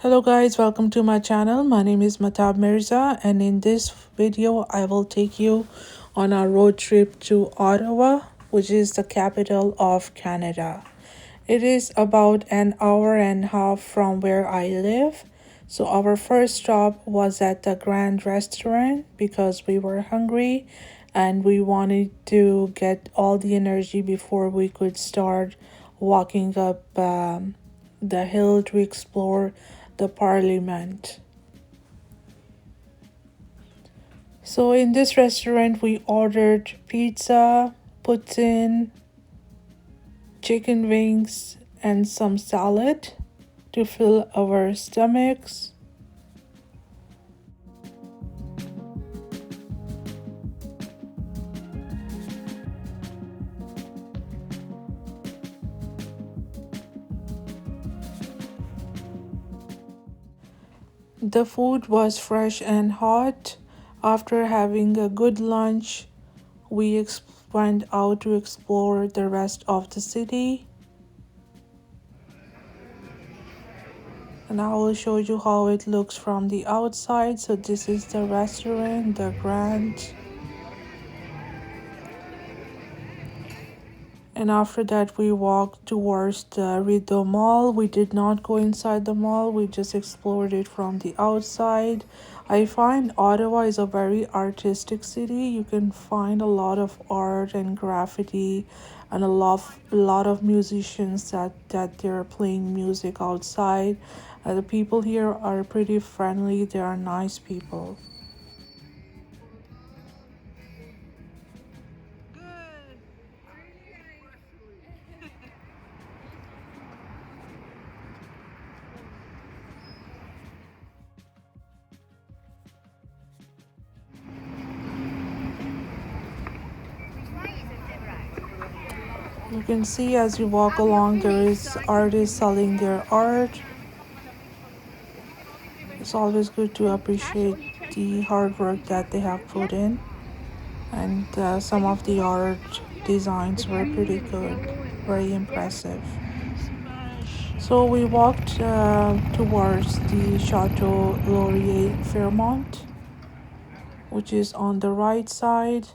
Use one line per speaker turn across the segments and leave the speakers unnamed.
Hello guys, welcome to my channel. My name is Matab Mirza and in this video I will take you on a road trip to Ottawa, which is the capital of Canada. It is about an hour and a half from where I live. So our first stop was at the Grand Restaurant because we were hungry and we wanted to get all the energy before we could start walking up the hill to explore the Parliament. So in this restaurant, we ordered pizza, poutine, chicken wings, and some salad to fill our stomachs. The food was fresh and hot. After having a good lunch, we went out to explore the rest of the city. And I will show you how it looks from the outside. So this is the restaurant, the Grand. And after that, we walked towards the Rideau Mall. We did not go inside the mall. We just explored it from the outside. I find Ottawa is a very artistic city. You can find a lot of art and graffiti and a lot of musicians that they're playing music outside. The people here are pretty friendly. They are nice people. You can see as you walk along, there is artists selling their art. It's always good to appreciate the hard work that they have put in, and some of the art designs were pretty good, very impressive. So we walked towards the Château Laurier Fairmont, which is on the right side.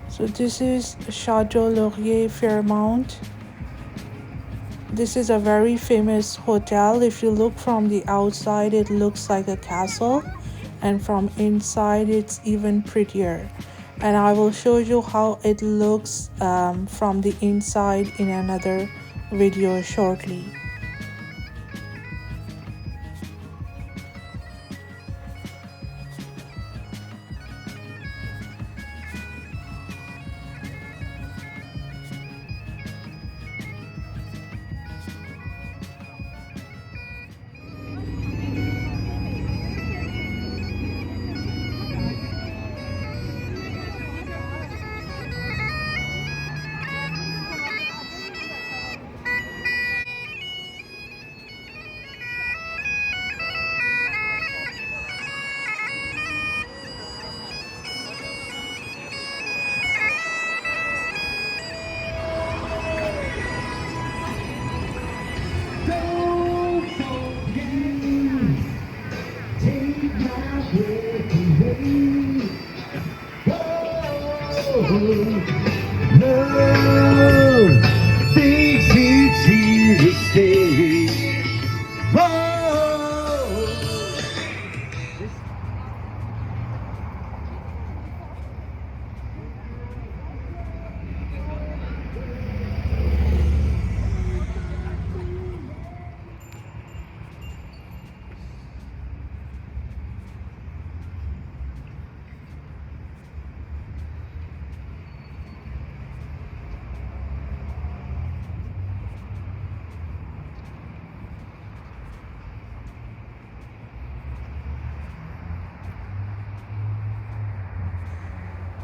So this is Château Laurier Fairmont. This is a very famous hotel. If you look from the outside, it looks like a castle, and from inside it's even prettier. And I will show you how it looks from the inside in another video shortly.
Love takes you to the stage.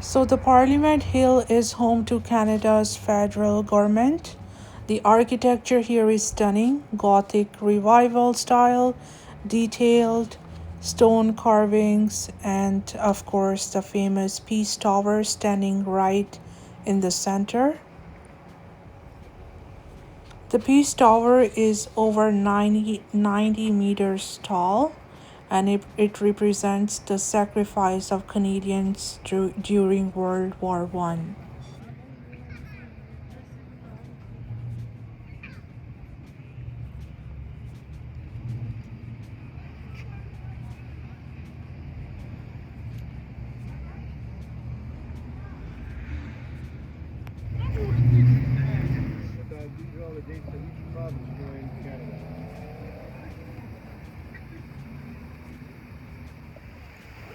So, the Parliament Hill is home to Canada's federal government. The architecture here is stunning Gothic revival style, detailed stone carvings, and of course, the famous Peace Tower standing right in the center. The Peace Tower is over 90 meters tall and it represents the sacrifice of Canadians during World War One.
These are all the dates that each province joined Canada.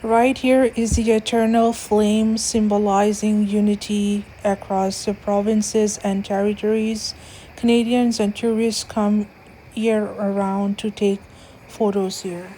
Right here is the eternal flame symbolizing unity across the provinces and territories. Canadians and tourists come year around to take photos here.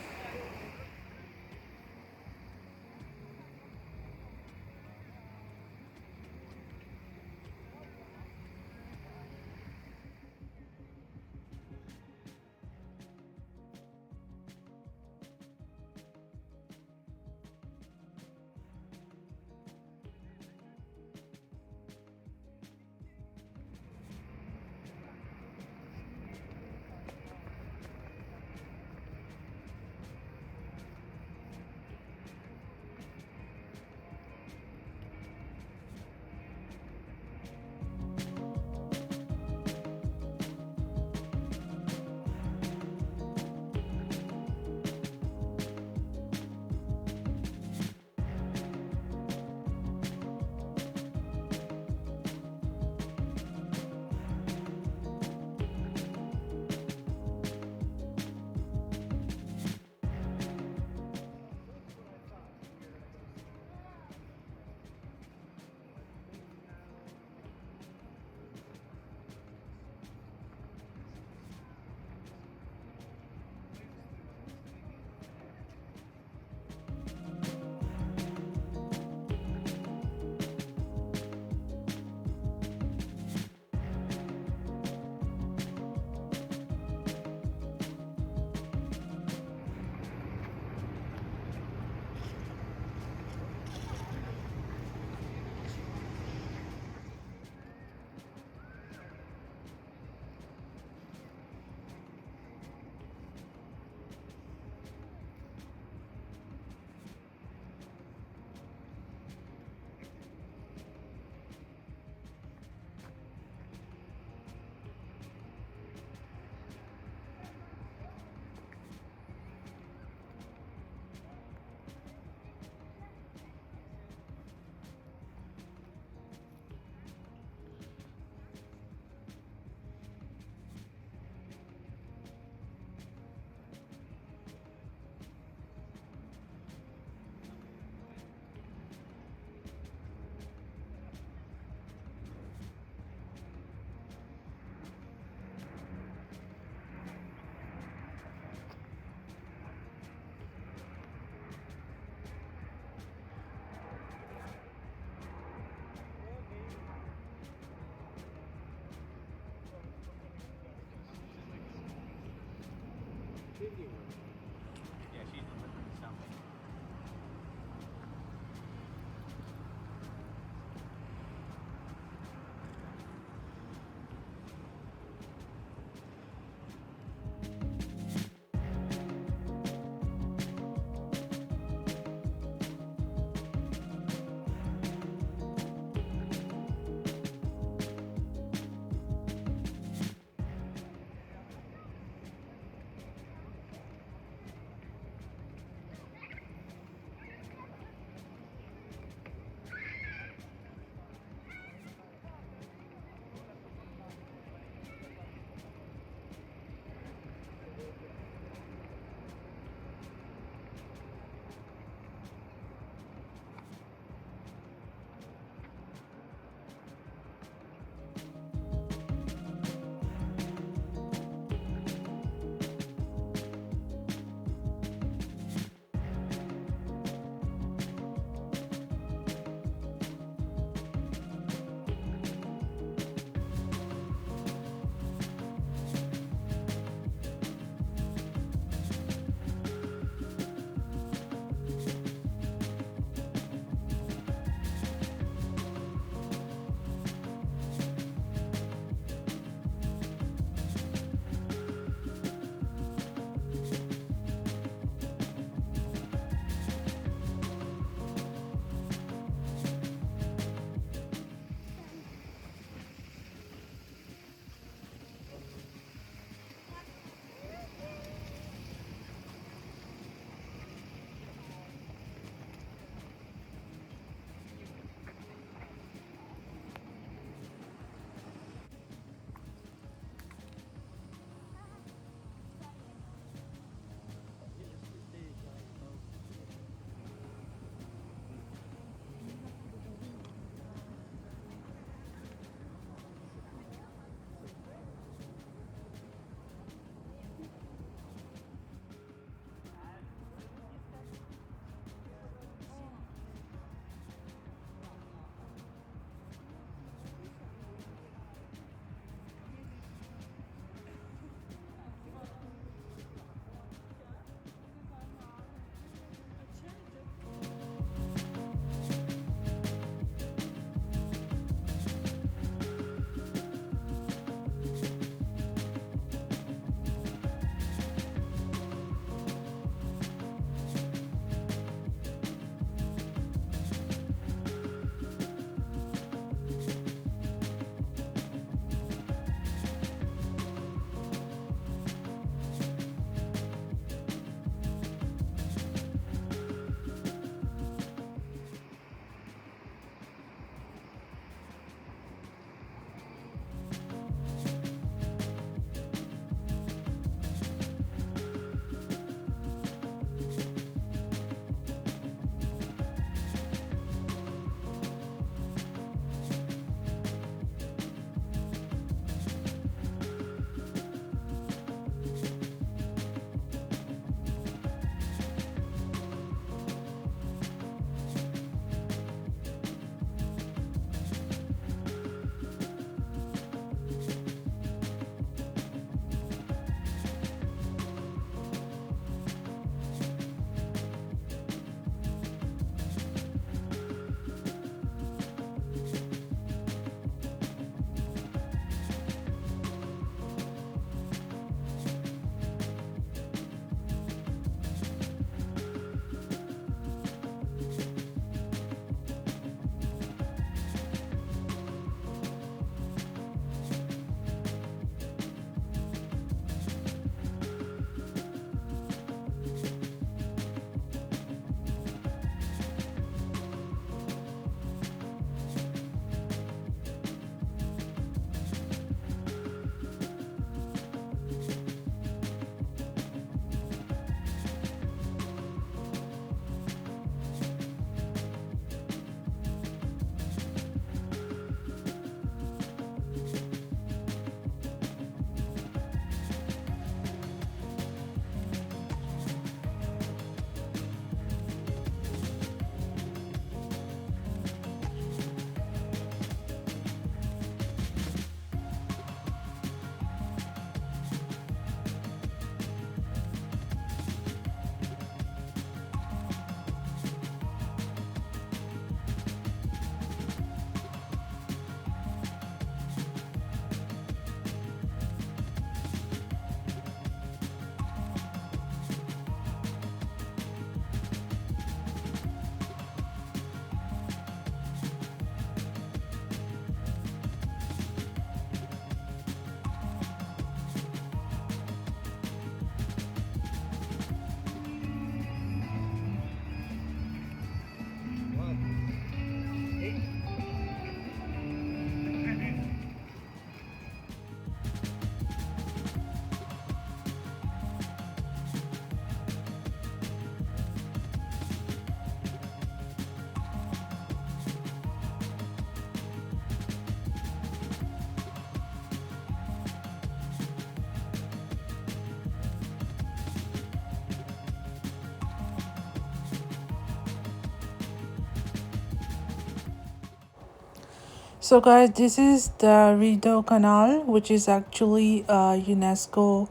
So, guys, this is the Rideau Canal, which is actually a UNESCO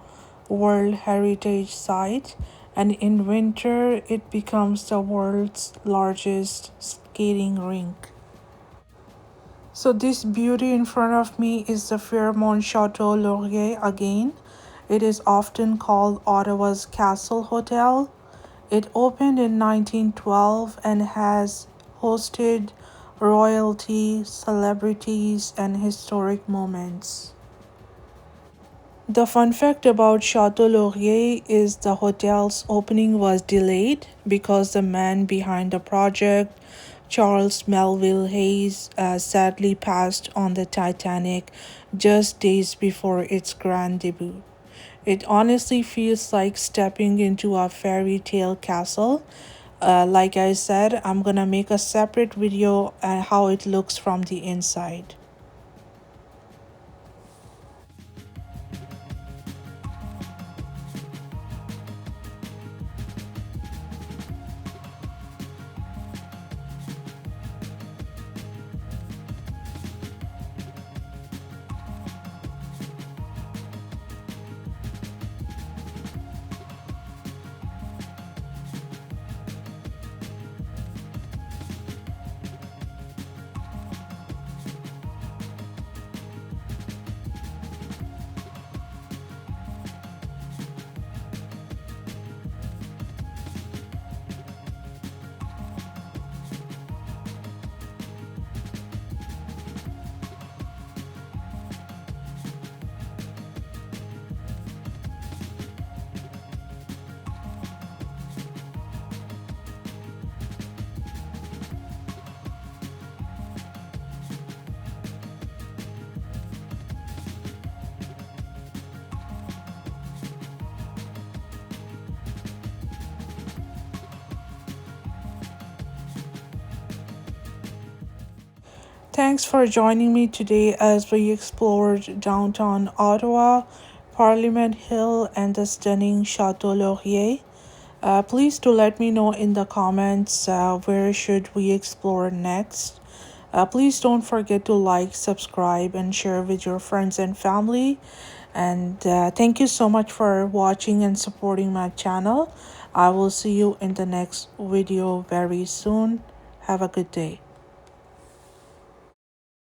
World Heritage Site, and in winter, it becomes the world's largest skating rink. So, this beauty in front of me is the Fairmont Château Laurier again. It is often called Ottawa's Castle Hotel. It opened in 1912 and has hosted royalty, celebrities, and historic moments. The fun fact about Chateau Laurier is the hotel's opening was delayed because the man behind the project, Charles Melville Hayes, sadly passed on the Titanic just days before its grand debut. It honestly feels like stepping into a fairy tale castle. Like I said, I'm gonna make a separate video on how it looks from the inside. Thanks for joining me today as we explored downtown Ottawa, Parliament Hill, and the stunning Chateau Laurier. Please do let me know in the comments where should we explore next. Please don't forget to like, subscribe, and share with your friends and family. And thank you so much for watching and supporting my channel. I will see you in the next video very soon. Have a good day.